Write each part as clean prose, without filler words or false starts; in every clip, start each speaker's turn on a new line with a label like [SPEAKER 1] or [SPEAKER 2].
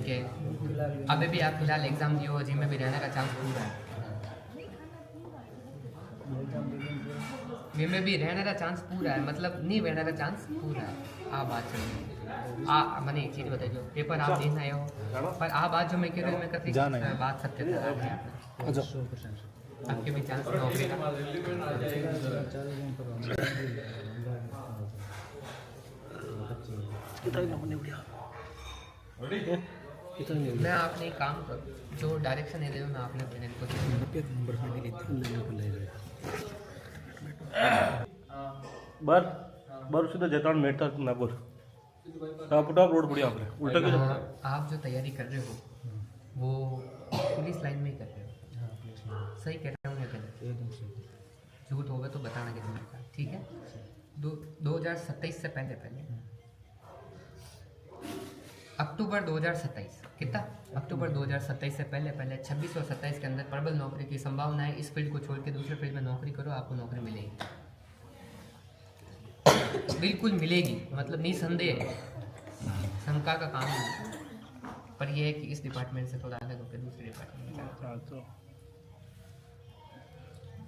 [SPEAKER 1] ठीक है, अभी भी आप फिलहाल एग्ज़ाम दिए हो, जिम में भी रहने का चांस पूरा है, जिम में भी रहने का चांस पूरा है, मतलब नहीं रहने का चांस पूरा है। आप बात चल रही है, मैंने एक चीज़ बताई, जो पेपर आप देना आए हो, पर आप बात जो मैं कह रही हूँ, मैं कभी बात सत्य है आपके भी चांस नौकरी का। मैं आपने एक काम करो, जो डायरेक्शन दे रहे हो मैं आपने अपने को
[SPEAKER 2] बार सीधा जैतान मेटा ना बोल टॉप रोड बढ़िया उल्टा के
[SPEAKER 1] आप जो तैयारी कर रहे हो वो पुलिस लाइन में ही कर रहे हो, सही कह रहा हूँ या गलत? झूठ होगा तो बताना कि झूठ, ठीक है? 2027 से पहले अक्टूबर 2027, कितना अक्टूबर 2027 से पहले 26 और 27 के अंदर प्रबल नौकरी की संभावना है। इस फील्ड को छोड़ के दूसरे फील्ड में नौकरी करो, आपको नौकरी मिलेगी, बिल्कुल मिलेगी, मतलब निसंदेह, शंका का काम नहीं। पर यह है कि इस डिपार्टमेंट से थोड़ा अलग होकर दूसरे डिपार्टमेंट में जाना।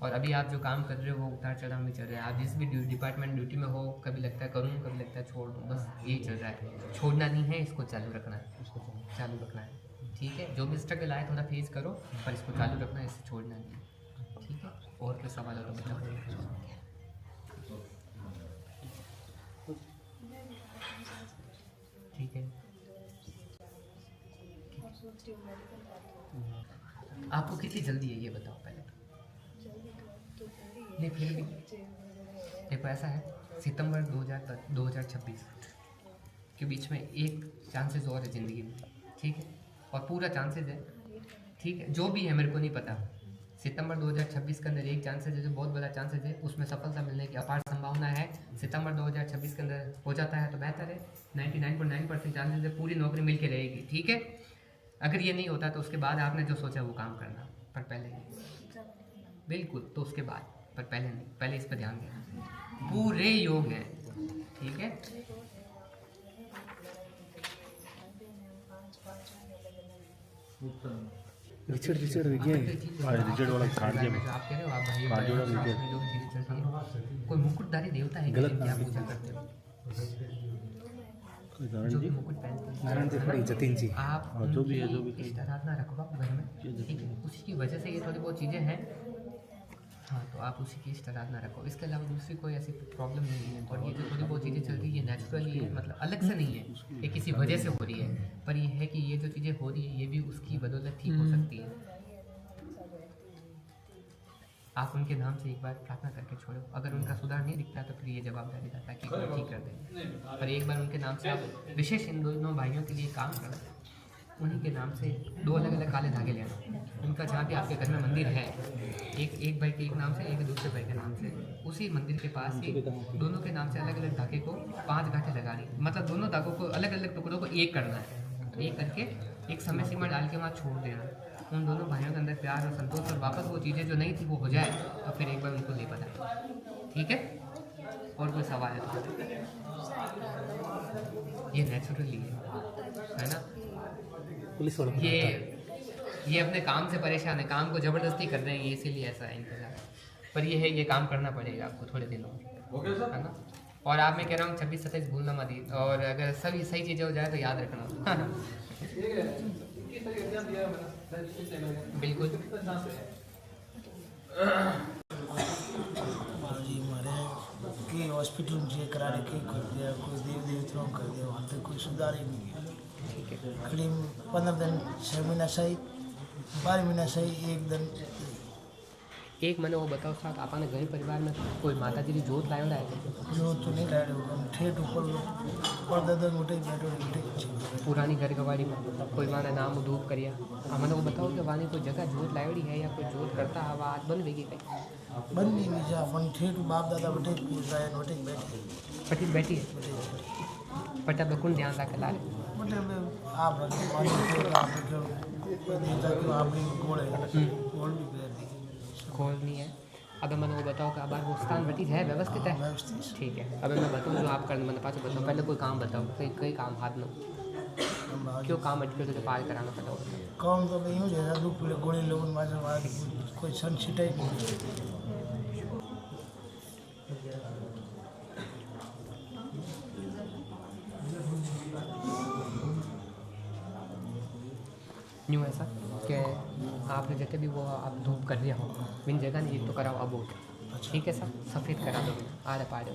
[SPEAKER 1] और अभी आप जो काम कर रहे हो वो उतार चढ़ाव में चल रहा है। आप जिस भी डिपार्टमेंट ड्यूटी में हो, कभी लगता है करूँ, कभी लगता है छोड़ दूँ, बस यही चल रहा है। छोड़ना नहीं है, इसको चालू रखना है, चालू रखना है, ठीक है? जो भी स्ट्रगल आए थोड़ा फेस करो, पर इसको चालू रखना है, इससे छोड़ना नहीं, ठीक है? और कोई सवाल हो तो बताओ। ठीक है, आपको कितनी जल्दी है ये बताओ पहले तो? नहीं फिर भी देखो, ऐसा है, सितंबर 2026 के बीच में एक चांसेस और है ज़िंदगी में, ठीक है? और पूरा चांसेस है, ठीक है? जो भी है मेरे को नहीं पता, सितंबर 2026 के अंदर एक चांसेस है जो बहुत बड़ा चांसेस है, उसमें सफलता मिलने की अपार संभावना है। सितंबर 2026 के अंदर हो जाता है तो बेहतर है, 99.9% चांसेस है पूरी नौकरी मिल के रहेगी, ठीक है? अगर ये नहीं होता तो उसके बाद आपने जो सोचा वो काम करना, पर पहले नहीं, बिल्कुल, तो उसके बाद, पर पहले नहीं, पहले इस पर ध्यान देना, पूरे योग हैं, ठीक है?
[SPEAKER 3] रिचर्ड रिचर्ड वाला खान जी में
[SPEAKER 1] आप कह रहे हो, आप भाई जो भी चीज़ें चल रही है, कोई मुकुटधारी देवता है गलत क्या पूजा करते हो? जो भी मुकुट पहनते हैं
[SPEAKER 3] जतिन जी,
[SPEAKER 1] आप
[SPEAKER 2] जो भी है, जो भी
[SPEAKER 1] इष्ट आराधना रखो घर में, ठीक है? उसी की वजह से ये थोड़ी बहुत चीज़ें हैं, हाँ, तो आप उसी की इष्ट आराधना रखो, इसके अलावा दूसरी कोई ऐसी प्रॉब्लम नहीं है। और ये जो थोड़ी बहुत चीज़ें चल रही है नेचुरली है, मतलब अलग से नहीं है, ये किसी वजह से हो रही है, पर ये है कि ये जो चीज़ें हो रही है ये भी उसकी बदौलत ठीक हो सकती है। आप उनके नाम से एक बार प्रार्थना करके छोड़ो, अगर उनका सुधार नहीं दिखता तो फिर ये जवाबदारी रहता है कि कोई ठीक कर देंगे, पर एक बार उनके नाम से आप विशेष इन दोनों भाइयों के लिए काम करो, उन्हीं के नाम से 2 अलग अलग काले धागे लेना, उनका जहाँ भी आपके घर में मंदिर है, एक भाई के एक नाम से, एक दूसरे भाई के नाम से, उसी मंदिर के पास ही दोनों के नाम से अलग अलग धागे को 5 गांठें लगानी, मतलब दोनों धागों को अलग अलग टुकड़ों को एक करना है, एक करके एक समय सीमा डाल के वहाँ छोड़ देना। उन दोनों भाइयों के अंदर प्यार और संतोष, और वापस वो चीज़ें जो नहीं थी वो हो जाए तो फिर एक बार उनको ले पता, ठीक है? और कोई सवाल है तो ये नेचुरली है ना?
[SPEAKER 3] पुलिस वालों
[SPEAKER 1] ये अपने काम से परेशान है, काम को ज़बरदस्ती कर रहे हैं ये, इसीलिए ऐसा है इंतजार, पर ये है, ये काम करना पड़ेगा आपको थोड़े दिनों में, है ना? और आप, मैं कह रहा हूँ 26-27 भूलना मत, और अगर सभी सही चीज़ें हो जाए तो याद रखना। बिल्कुल।
[SPEAKER 4] कि हॉस्पिटल में करा रखे कर दिया, कोई देव देवताओं कर दिया, वहाँ पे कोई सुधार ही नहीं है, ठीक है? खड़ी 15 दिन 6 महीना सही, 12 महीना सही, एक दिन
[SPEAKER 1] एक मैंने वो बताओ साहब, आपने घर परिवार में कोई माता जी की जोत लाया है?
[SPEAKER 4] जो तो नहीं लाए होगा, ठेठ ऊपर दादा मोटे बैठे
[SPEAKER 1] पुरानी घर गवाड़ी में कोई माने नाम उधूप करिया, मैंने वो बताओ कि वानी कोई जगह जोत लावड़ी है या कोई जोत करता है, आवाज बंद वेगी कहीं
[SPEAKER 4] बंद नहीं जा वन ठेठ बाप दादा बैठे नोटे बैठे
[SPEAKER 1] पटी बैठी है, पटा बकुन ध्यान रख ला रहे,
[SPEAKER 4] मतलब आप आपकी गोड़ है, गोड़ भी बैठ दी,
[SPEAKER 1] खोल नहीं है। अब मैंने वो बताओ कि अब वो स्थान बटी है, व्यवस्थित है, ठीक है? अब मैं बताऊँ जो आप करने, मैंने पास बताऊँ, पहले कोई काम बताओ, कई काम हाथ में क्यों काम अटके तो पार कराना पड़ा होता है?
[SPEAKER 4] काम तो भाई यूँ जैसा दुख पीड़े गोली लोगों मारे बाद कोई सन छिटा ही नहीं।
[SPEAKER 1] न्यू ऐसा कि आपने जितने भी वो आप धूप कर दिया हो बिन जगह नहीं तो कराओ अब ठीक है सर सफ़ेद करा दो आरे पाड़े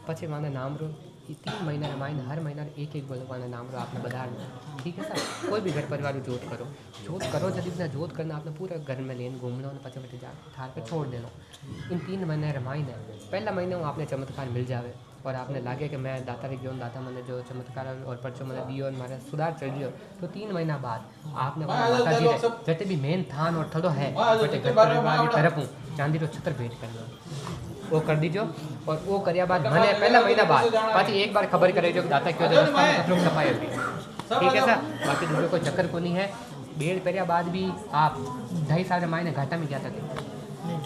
[SPEAKER 1] પછી મને નામ रो 3 महीना मायने हर महीना एक बोलवाना नाम रो आपने बधार ठीक है सर कोई भी घर परिवार जोत करो जब इतना जोत करना आपने पूरा घर में लेन घूमना और पचे बटे जा थार पे छोड़ देना। इन 3 महीने रमाइने पहला महीने में आपने चमत्कार मिल जाए और आपने लगे कि मैं दाता रे गयो दाता मैंने जो चमत्कार और परचो मैंने दियो और मारे सुधार चढ़ गयो तो 3 महीना बाद आपने माता जी जते भी मेन थान और थड़ो है बटे घर परिवार की तरफ चांदी रो छत्र भेंट करना वो कर दीजो और वो करया बाद मैंने पहला महीना बाद पाछी एक बार खबर करे जो दाता क्यों रास्ता में कतरो सफाई होती ठीक है सर। बाकी दूसरे कोई चक्कर को नहीं है। बेड़ पेरिया बाद भी आप 2.5 साल मायने घाटा में क्या थे?
[SPEAKER 4] नहीं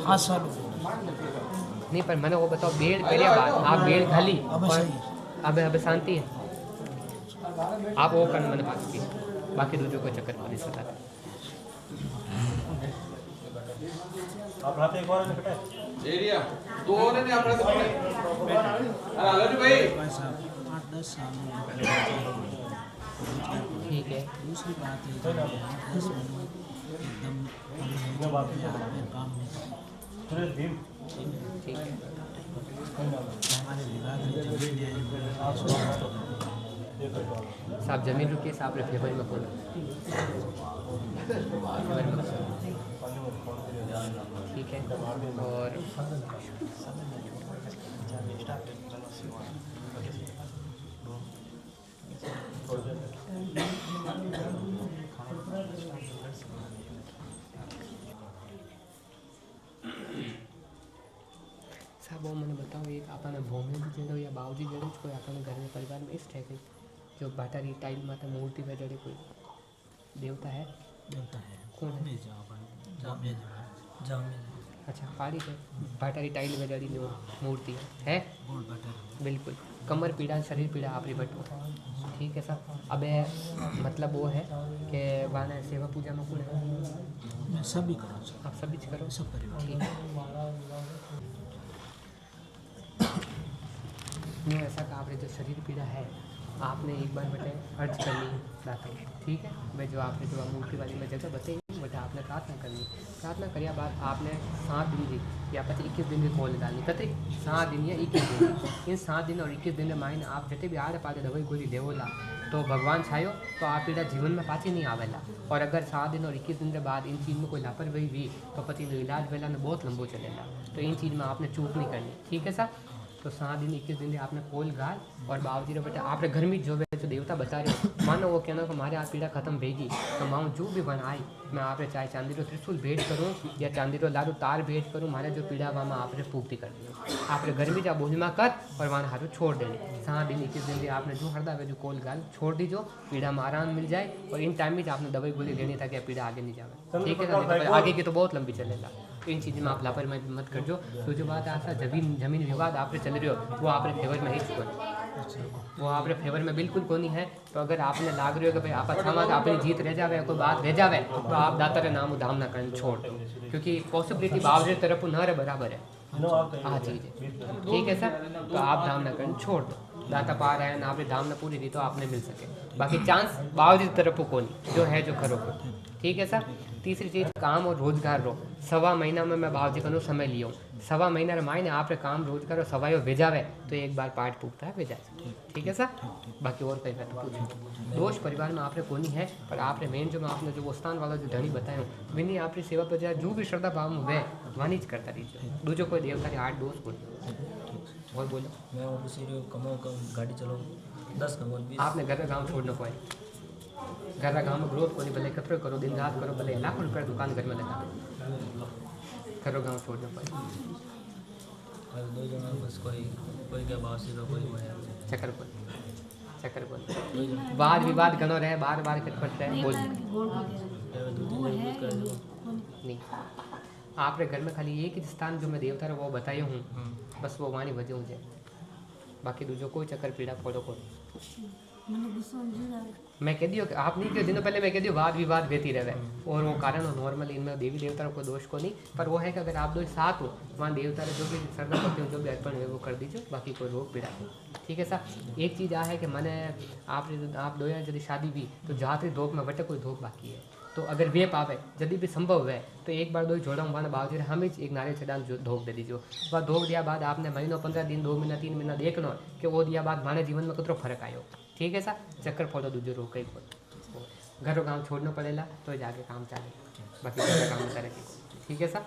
[SPEAKER 4] 5 साल
[SPEAKER 1] नहीं पर मैंने वो बताओ बेड़ पेरिया बाद आप बेड़ खाली अब शांति है आप वो करने मैंने बात की बाकी दूसरे कोई चक्कर को नहीं सकता।
[SPEAKER 2] आप रात एक बार निकटे
[SPEAKER 5] एरिया दो ने नहीं अपने तो अरे आलो भाई
[SPEAKER 4] 8-10 साल
[SPEAKER 1] ठीक है।
[SPEAKER 4] दूसरी बात है 10 मिनट एकदम काम
[SPEAKER 2] सुरेश भीम
[SPEAKER 1] ठीक है
[SPEAKER 4] हमारे विभाग
[SPEAKER 1] साहब जमीन रुकिए साहब रे फेवर में खोलो ठीक है। और साहब वो मैंने बताओ एक अपने भूमि भी जड़ो या बावजी जड़े कोई अपने घर में परिवार में इष्ट है कोई जो बाटारी टाइल माता मूर्ति में जड़े कोई देवता है कौन है? अच्छा पहाड़ी है बाटारी टाइल में जड़ी मूर्ति है बिल्कुल कमर पीड़ा शरीर पीड़ा आप बटो ठीक है सर। अब मतलब वो है कि वहाँ सेवा पूजा में कौन है?
[SPEAKER 4] मैं सभी करूँ
[SPEAKER 1] आप सभी करो
[SPEAKER 4] सब परिवार
[SPEAKER 1] ठीक है। नहीं ऐसा कि आपने जो शरीर पीड़ा है आपने एक बार बटे अर्ज कर ली दाता ठीक है मैं जो आपने जो मूर्ति वाली में जगह बताई बटे आपने प्रार्थना करनी प्रार्थना करिया बाद आपने 7 दिन की या पता 21 दिन की खोल डालनी कतई 7 दिन या 21 दिन इन 7 दिन और 21 दिन में मायने आप जते भी आड़े पाते दवाई गोली देवोला तो भगवान छायो तो आप पीड़ा जीवन में पाछी नहीं आवेला। और अगर 7 दिन और 21 दिन के बाद इन चीज़ में कोई लापरवाही हुई तो पति इलाज वेला ने बहुत लंबो चलेगा तो इन चीज़ में आपने चूक नहीं करनी ठीक है सर। तो 7 दिन 21 दिन आपने कोल गाल और बाबूजी रे बेटा आपने घर में जो देवता बता रहे हो मानो वो कहना कि हमारे आज पीड़ा खत्म भेगी तो माँ जो भी बनाई मैं आपने चाहे चांदी रो त्रिशूल भेंट करूँ या चांदी रो लाडू तार भेंट करूँ मारे जो पीड़ा वहाँ मैं आपने पूर्ति कर दूँ आपने घर में जा बोझमा कर और वहाँ हाथों छोड़ देने 7 दिन 21 दिन आपने जो हरदा वे जो कोल गाल छोड़ दीजो पीड़ा में आराम मिल जाए और इन टाइम में आपने दवाई गोली लेनी ताकि पीड़ा आगे नहीं जाए ठीक है ना आगे की तो बहुत लंबी चलेगा तो इन चीज़ में आप लापरवाही मत कर जो तो जो बात ऐसा जमीन विवाद आपने चल रही हो वो आपने फेवर में ही चुका वो आपने फेवर में बिल्कुल को नहीं है। तो अगर आपने लाग रही हो कि भाई आप अच्छा मत अपनी जीत रह जावे कोई बात रह जावे तो आप दाता रे नाम उधाम ना करना छोड़ दो क्योंकि पॉसिबिलिटी बावजे तरफ न रे बराबर है हाँ चीज़ है ठीक है सर। तो आप धाम ना करना छोड़ दो दाता पा रहे हैं ना आपने धाम ना पूरी दी तो आपने मिल सके बाकी चांस बावजे तरफ को नहीं जो है जो खरो को ठीक है सर। तीसरी चीज़ काम और रोजगार रो 1.25 महीना में मैं बावजी का समय लियो 1.25 महीना मायने आपने काम रोजगार और सवाई भेजावे तो एक बार पाठ पूछता है भेजा ठीक है सर। बाकी और कई बात पूछो दोष परिवार में आपने कोनी है पर आपने मेन जो आपने जो वो स्थान वाला जो धनी बताया विनी आपकी सेवा पर जाए जो भी श्रद्धा भाव में वे वानी करता रहिए दूजो कोई देवता के 8 दोष बोलो और बोलो
[SPEAKER 6] मैं वो दूसरी कमाऊँ गाड़ी चलाऊँ 10 कमाऊँ 20
[SPEAKER 1] आपने घर का गाँव छोड़ना पाए घर का गाँव में ग्रोथ को नहीं भले कतरो करो दिन रात करो भले लाखों रुपये दुकान घर में लगा करो गाँव छोड़ना पाए
[SPEAKER 6] 2 जना बस कोई क्या बासी का कोई
[SPEAKER 1] चक्कर बोल वाद विवाद गनो रहे बार बार खटपट रहे बोल नहीं आपने घर में खाली एक ही स्थान जो मैं देवता वो बताया हूँ बस वो वाणी वजह हो जाए बाकी दूसरों कोई चक्कर पीड़ा फॉलो करो मैं कह दियो कि आप नहीं कह दिनों पहले मैं कह दियो वाद विवाद रहती रहे और वो कारण नॉर्मल इनमें देवी देवता को दोष को नहीं, पर वो है कि अगर आप दो साथ हो वहाँ देवता जो भी श्रद्धा करते हो जो भी अर्पण है वो कर दीजिए, बाकी कोई रोग पीड़ा नहीं। ठीक है सर। एक चीज़ आ है कि मैंने आप दो यदि शादी भी तो जहाँ धोख में बटे कोई धोख बाकी है, तो अगर वे पावे यदि भी संभव है तो एक बार दो जोड़ा माने बावजूद हम एक नारियल चढ़ान धोख दे दीजिए। वह धोख दिया बाद आपने महीनों 15 दिन 2 महीना 3 महीना देख लो कि वो दिया बाद माने जीवन में कितना फर्क आयो। ठीक है सर। चक्कर फोड़ो दूजो रोग कई घर गाँव छोड़ना पड़ेगा तो जाके काम चाले, बाकी काम करेगी। ठीक है सर।